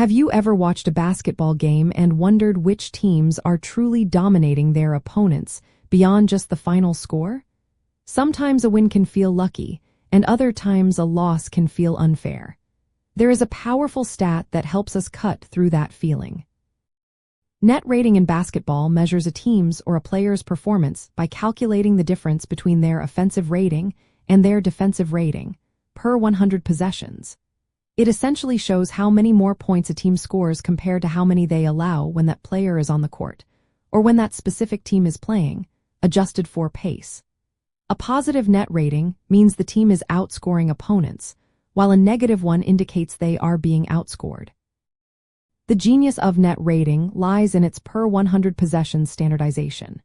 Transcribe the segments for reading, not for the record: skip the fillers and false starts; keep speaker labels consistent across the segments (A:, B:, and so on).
A: Have you ever watched a basketball game and wondered which teams are truly dominating their opponents beyond just the final score? Sometimes a win can feel lucky, and other times a loss can feel unfair. There is a powerful stat that helps us cut through that feeling. Net rating in basketball measures a team's or a player's performance by calculating the difference between their offensive rating and their defensive rating per 100 possessions. It essentially shows how many more points a team scores compared to how many they allow when that player is on the court, or when that specific team is playing, adjusted for pace. A positive net rating means the team is outscoring opponents, while a negative one indicates they are being outscored. The genius of net rating lies in its per 100 possessions standardization.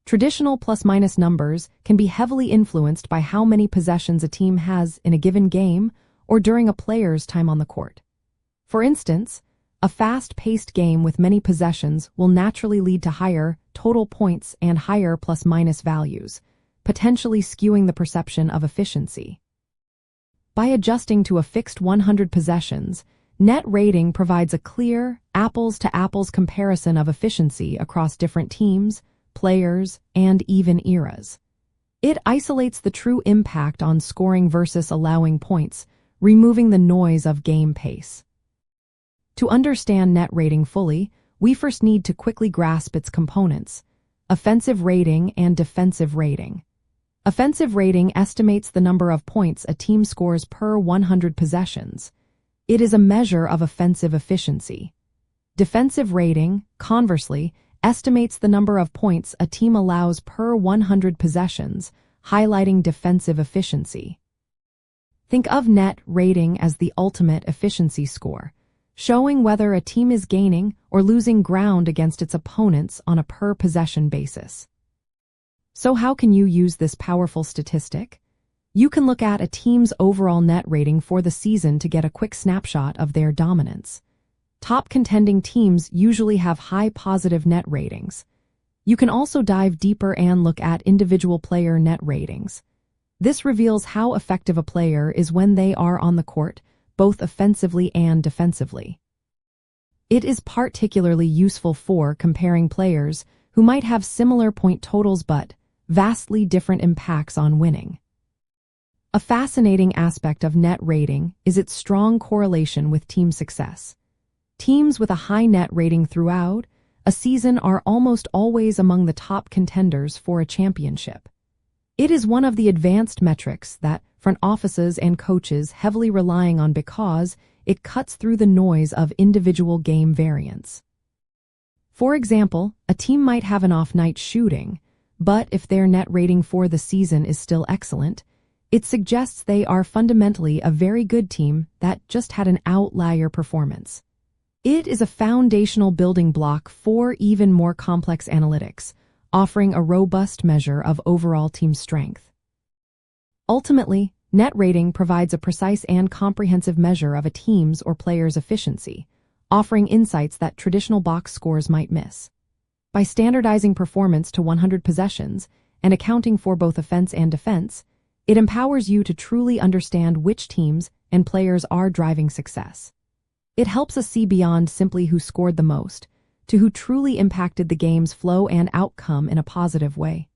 A: Traditional plus-minus numbers can be heavily influenced by how many possessions a team has in a given game or during a player's time on the court. For instance, a fast-paced game with many possessions will naturally lead to higher total points and higher plus-minus values, potentially skewing the perception of efficiency. By adjusting to a fixed 100 possessions, net rating provides a clear, apples-to-apples comparison of efficiency across different teams, players, and even eras. It isolates the true impact on scoring versus allowing points, removing the noise of game pace. To understand net rating fully, we first need to quickly grasp its components: offensive rating and defensive rating. Offensive rating estimates the number of points a team scores per 100 possessions. It is a measure of offensive efficiency. Defensive rating, conversely, estimates the number of points a team allows per 100 possessions, highlighting defensive efficiency. Think of net rating as the ultimate efficiency score, showing whether a team is gaining or losing ground against its opponents on a per-possession basis. So how can you use this powerful statistic? You can look at a team's overall net rating for the season to get a quick snapshot of their dominance. Top contending teams usually have high positive net ratings. You can also dive deeper and look at individual player net ratings. This reveals how effective a player is when they are on the court, both offensively and defensively. It is particularly useful for comparing players who might have similar point totals but vastly different impacts on winning. A fascinating aspect of net rating is its strong correlation with team success. Teams with a high net rating throughout a season are almost always among the top contenders for a championship. It is one of the advanced metrics that front offices and coaches heavily relying on because it cuts through the noise of individual game variance. For example, a team might have an off night shooting, but if their net rating for the season is still excellent, it suggests they are fundamentally a very good team that just had an outlier performance. It is a foundational building block for even more complex analytics, offering a robust measure of overall team strength. Ultimately, net rating provides a precise and comprehensive measure of a team's or player's efficiency, offering insights that traditional box scores might miss. By standardizing performance to 100 possessions and accounting for both offense and defense, it empowers you to truly understand which teams and players are driving success. It helps us see beyond simply who scored the most, to who truly impacted the game's flow and outcome in a positive way.